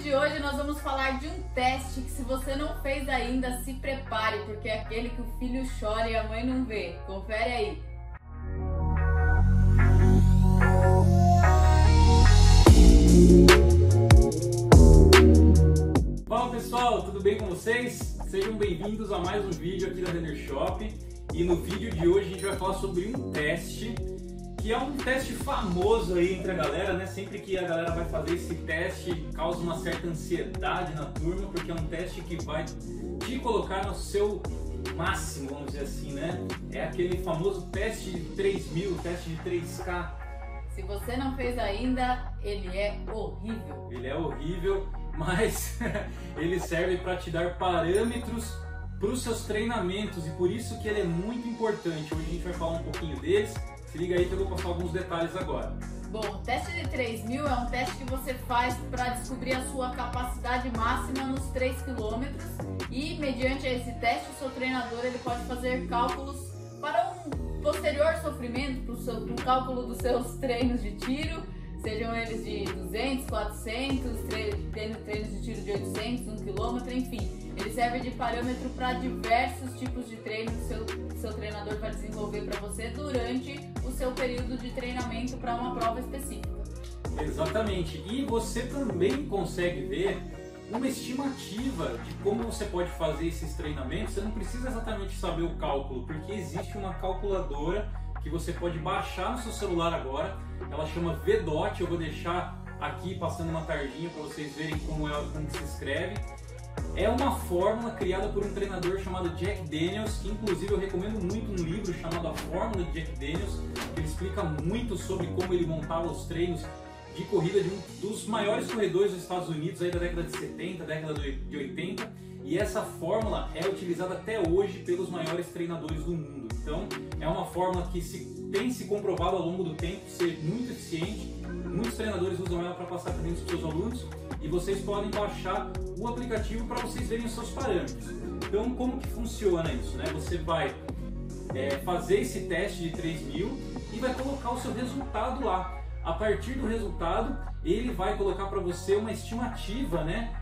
vídeo de hoje nós vamos falar de um teste que, se você não fez ainda, se prepare, porque é aquele que o filho chora e a mãe não vê. Confere aí. Fala pessoal, tudo bem com vocês? Sejam bem-vindos a mais um vídeo aqui da Renner Shop. E no vídeo de hoje a gente vai falar sobre um teste que é um teste famoso aí entre a galera, né? Sempre que a galera vai fazer esse teste, causa uma certa ansiedade na turma, porque é um teste que vai te colocar no seu máximo, vamos dizer assim, né? É aquele famoso teste de 3000, teste de 3K. Se você não fez ainda, ele é horrível. Ele é horrível, mas ele serve para te dar parâmetros para os seus treinamentos, e por isso que ele é muito importante. Hoje a gente vai falar um pouquinho deles. Se liga aí que eu vou passar alguns detalhes agora. Bom, o teste de 3000 é um teste que você faz para descobrir a sua capacidade máxima nos 3 km, e mediante esse teste o seu treinador ele pode fazer cálculos para um posterior sofrimento, para o cálculo dos seus treinos de tiro, sejam eles de 200, 400, treinos de tiro de 800, 1 km, enfim. Ele serve de parâmetro para diversos tipos de treino que seu treinador vai desenvolver para você durante o seu período de treinamento para uma prova específica. Exatamente. E você também consegue ver uma estimativa de como você pode fazer esses treinamentos. Você não precisa exatamente saber o cálculo, porque existe uma calculadora que você pode baixar no seu celular agora. Ela chama VDOT, eu vou deixar aqui passando uma tardinha para vocês verem como que se escreve. É uma fórmula criada por um treinador chamado Jack Daniels, que inclusive eu recomendo muito um livro chamado A Fórmula de Jack Daniels, que ele explica muito sobre como ele montava os treinos de corrida de um dos maiores corredores dos Estados Unidos aí da década de 70, década de 80, e essa fórmula é utilizada até hoje pelos maiores treinadores do mundo. Então é uma fórmula que tem se comprovado ao longo do tempo ser muito eficiente. Muitos treinadores usam ela para passar treinos para os seus alunos, e vocês podem baixar o aplicativo para vocês verem os seus parâmetros. Então, como que funciona isso, né? Você vai fazer esse teste de 3000 e vai colocar o seu resultado lá. A partir do resultado, ele vai colocar para você uma estimativa, né,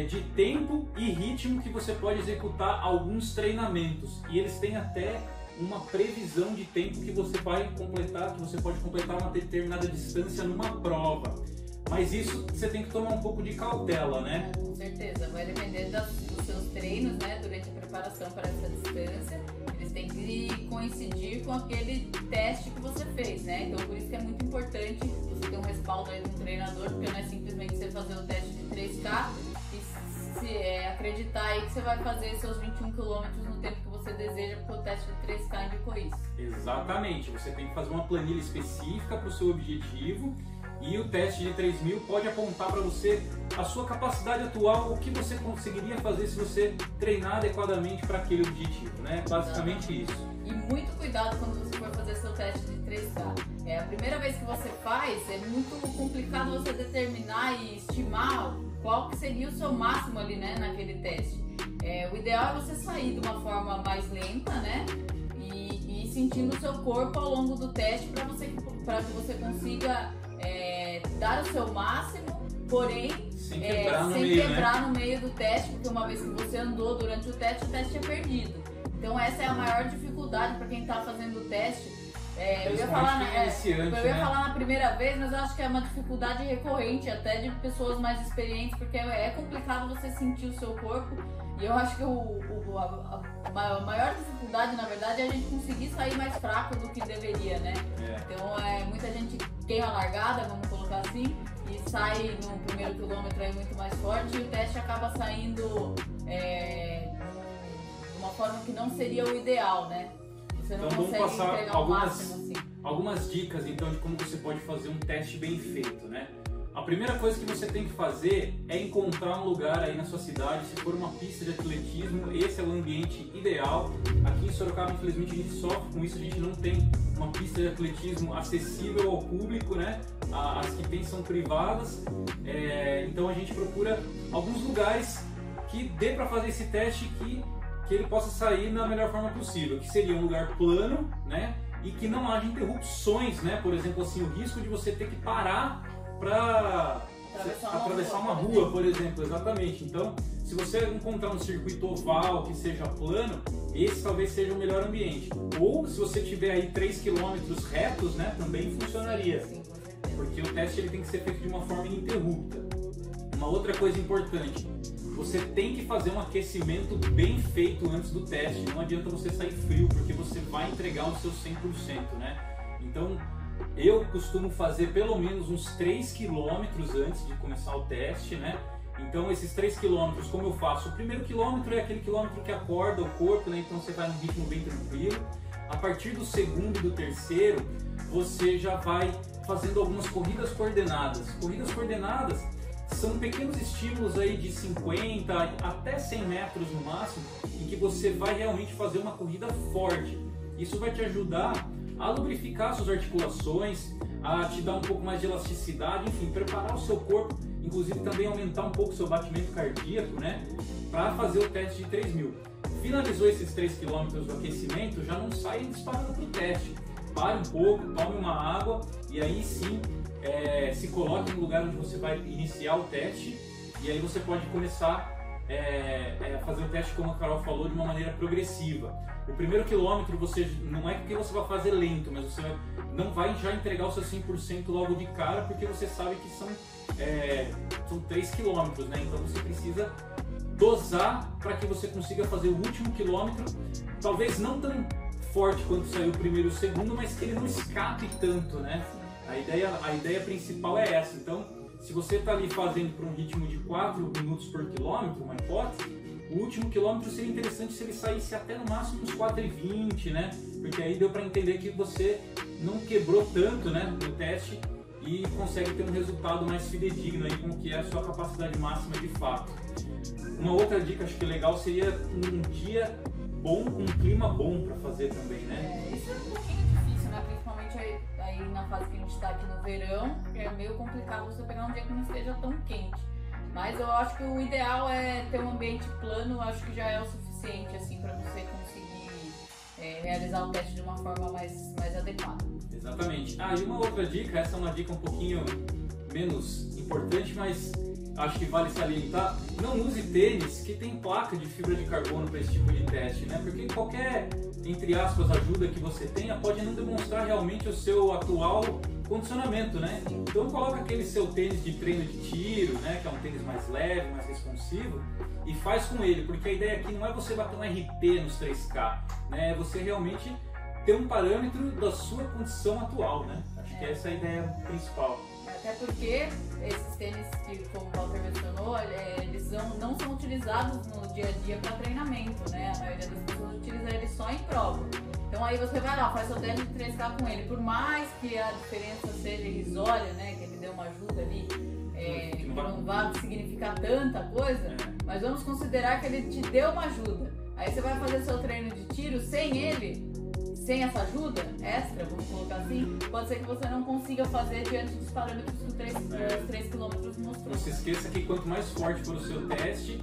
de tempo e ritmo que você pode executar alguns treinamentos. E eles têm até uma previsão de tempo que você vai completar, que você pode completar uma determinada distância numa prova. Mas isso você tem que tomar um pouco de cautela, né? Com certeza, vai depender dos seus treinos, né, durante a preparação para essa distância. Eles têm que coincidir com aquele teste que você fez, né? Então por isso que é muito importante você ter um respaldo aí de um treinador, porque não é simplesmente você fazer o teste de 3K e acreditar aí que você vai fazer seus 21 km no tempo que você deseja, porque o teste de 3K indicou isso. Exatamente, você tem que fazer uma planilha específica para o seu objetivo. E o teste de 3000 pode apontar para você a sua capacidade atual, o que você conseguiria fazer se você treinar adequadamente para aquele objetivo, né? Basicamente isso. E muito cuidado quando você for fazer seu teste de 3K. É a primeira vez que você faz, é muito complicado você determinar e estimar qual que seria o seu máximo ali, né, naquele teste. O ideal é você sair de uma forma mais lenta, né? E ir sentindo o seu corpo ao longo do teste para que você consiga dar o seu máximo, porém sem quebrar no meio do teste, porque uma vez que você andou durante o teste é perdido. Então essa é a maior dificuldade para quem está fazendo o teste. Eu ia falar na primeira vez, mas eu acho que é uma dificuldade recorrente até de pessoas mais experientes, porque é complicado você sentir o seu corpo, e eu acho que a maior dificuldade, na verdade, é a gente conseguir sair mais fraco do que deveria, né? Então muita gente queima a largada, vamos colocar assim, e sai no primeiro quilômetro aí muito mais forte, e o teste acaba saindo de uma forma que não seria o ideal, né? Você não então consegue vamos passar entregar o máximo assim. Algumas dicas então de como você pode fazer um teste bem feito, né? A primeira coisa que você tem que fazer é encontrar um lugar aí na sua cidade. Se for uma pista de atletismo, esse é o ambiente ideal. Aqui em Sorocaba, infelizmente, a gente sofre com isso, a gente não tem uma pista de atletismo acessível ao público, né? As que tem são privadas, então a gente procura alguns lugares que dê para fazer esse teste, que ele possa sair da melhor forma possível, que seria um lugar plano, né? E que não haja interrupções, né? Por exemplo, assim, o risco de você ter que parar para Atravessar uma rua, por exemplo, exatamente. Então, se você encontrar um circuito oval que seja plano, esse talvez seja o melhor ambiente. Ou se você tiver aí 3 km retos, né, também funcionaria. Sim, porque o teste ele tem que ser feito de uma forma ininterrupta. Uma outra coisa importante, você tem que fazer um aquecimento bem feito antes do teste. Não adianta você sair frio, porque você vai entregar o seu 100%, né? Então, eu costumo fazer pelo menos uns 3 km antes de começar o teste, né? Então, esses 3 km, como eu faço? O primeiro quilômetro é aquele quilômetro que acorda o corpo, né? Então, você vai num ritmo bem tranquilo. A partir do segundo e do terceiro, você já vai fazendo algumas corridas coordenadas. Corridas coordenadas são pequenos estímulos aí de 50 até 100 metros no máximo, em que você vai realmente fazer uma corrida forte. Isso vai te ajudar a lubrificar suas articulações, a te dar um pouco mais de elasticidade, enfim, preparar o seu corpo, inclusive também aumentar um pouco o seu batimento cardíaco, né, para fazer o teste de 3.000. Finalizou esses 3 km do aquecimento, já não sai disparando para o teste. Pare um pouco, tome uma água e aí sim se coloque no lugar onde você vai iniciar o teste, e aí você pode começar a fazer o teste, como a Carol falou, de uma maneira progressiva. O primeiro quilômetro você não é porque você vai fazer lento, mas você não vai já entregar o seu 100% logo de cara, porque você sabe que são 3 quilômetros, né? Então você precisa dosar para que você consiga fazer o último quilômetro, talvez não tão forte quanto saiu o primeiro e o segundo, mas que ele não escape tanto, né? A ideia principal é essa. Então, se você está ali fazendo por um ritmo de 4 minutos por quilômetro, uma hipótese, o último quilômetro seria interessante se ele saísse até no máximo uns 4,20, né? Porque aí deu para entender que você não quebrou tanto, né, no teste, e consegue ter um resultado mais fidedigno aí com o que é a sua capacidade máxima de fato. Uma outra dica, acho que legal, seria um dia bom, um clima bom para fazer também, né? Isso é um pouquinho difícil, né? Principalmente aí na fase que a gente está aqui no verão, é meio complicado você pegar um dia que não esteja tão quente. Mas eu acho que o ideal é ter um ambiente plano, acho que já é o suficiente assim para você conseguir realizar o teste de uma forma mais adequada. Exatamente. E uma outra dica, essa é uma dica um pouquinho menos importante, mas acho que vale salientar: não use tênis que tem placa de fibra de carbono para esse tipo de teste, né? Porque qualquer, entre aspas, ajuda que você tenha pode não demonstrar realmente o seu atual condicionamento, né? Então coloca aquele seu tênis de treino de tiro, né? Que é um tênis mais leve, mais responsivo, e faz com ele, porque a ideia aqui não é você bater um RP nos 3K, né? É você realmente ter um parâmetro da sua condição atual, né? Acho que essa é a ideia principal. Até porque esses tênis que, como o Walter mencionou, eles não são utilizados no dia a dia para treinamento, né? A maioria das pessoas utiliza ele só em prova. Então aí você vai lá, faz seu teste de 3K com ele. Por mais que a diferença seja irrisória, né? Que ele dê uma ajuda ali, que não vai significar tanta coisa, mas vamos considerar que ele te deu uma ajuda. Aí você vai fazer seu treino de tiro sem ele, sem essa ajuda extra, vamos colocar assim, pode ser que você não consiga fazer diante dos parâmetros que os 3 km mostrou. Não se esqueça que quanto mais forte for o seu teste,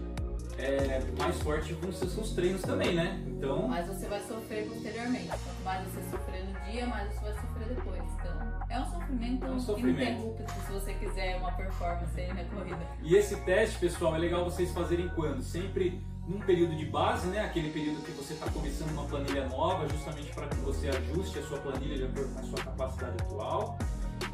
mais forte vão ser seus treinos também, né? Então, mais você vai sofrer posteriormente. Quanto mais você sofrer no dia, mais você vai sofrer depois. Então, é um sofrimento ininterrupto se você quiser uma performance aí na corrida. E esse teste, pessoal, é legal vocês fazerem quando? Sempre num período de base, né? Aquele período que você está começando uma planilha nova, justamente para que você ajuste a sua planilha de acordo com a sua capacidade atual.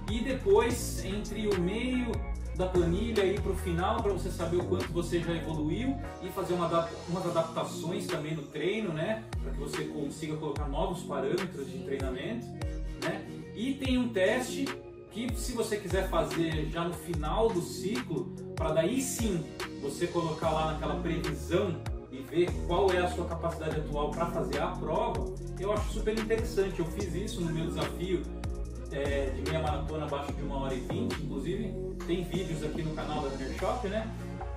E depois, entre o meio da planilha e para o final, para você saber o quanto você já evoluiu e fazer umas adaptações também no treino, né? Para que você consiga colocar novos parâmetros de treinamento, né? E tem um teste que, se você quiser fazer já no final do ciclo, para daí sim você colocar lá naquela previsão e ver qual é a sua capacidade atual para fazer a prova, eu acho super interessante. Eu fiz isso no meu desafio de meia maratona abaixo de 1h20, inclusive tem vídeos aqui no canal da Runner Shop, né?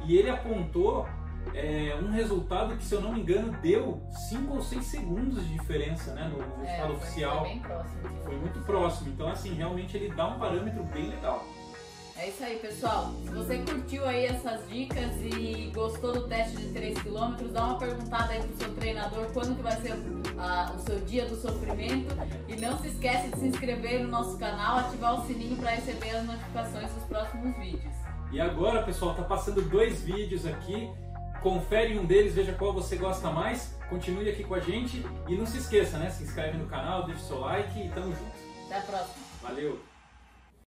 E ele apontou um resultado que, se eu não me engano, deu 5 ou 6 segundos de diferença, né, no resultado oficial. Foi bem próximo. Foi muito próximo, então assim, realmente ele dá um parâmetro bem legal. É isso aí, pessoal. Se você curtiu aí essas dicas e gostou do teste de 3 km, dá uma perguntada aí pro seu treinador quando que vai ser o seu dia do sofrimento. E não se esquece de se inscrever no nosso canal, ativar o sininho para receber as notificações dos próximos vídeos. E agora, pessoal, tá passando 2 vídeos aqui. Confere um deles, veja qual você gosta mais. Continue aqui com a gente e não se esqueça, né? Se inscreve no canal, deixa o seu like e tamo junto. Até a próxima. Valeu!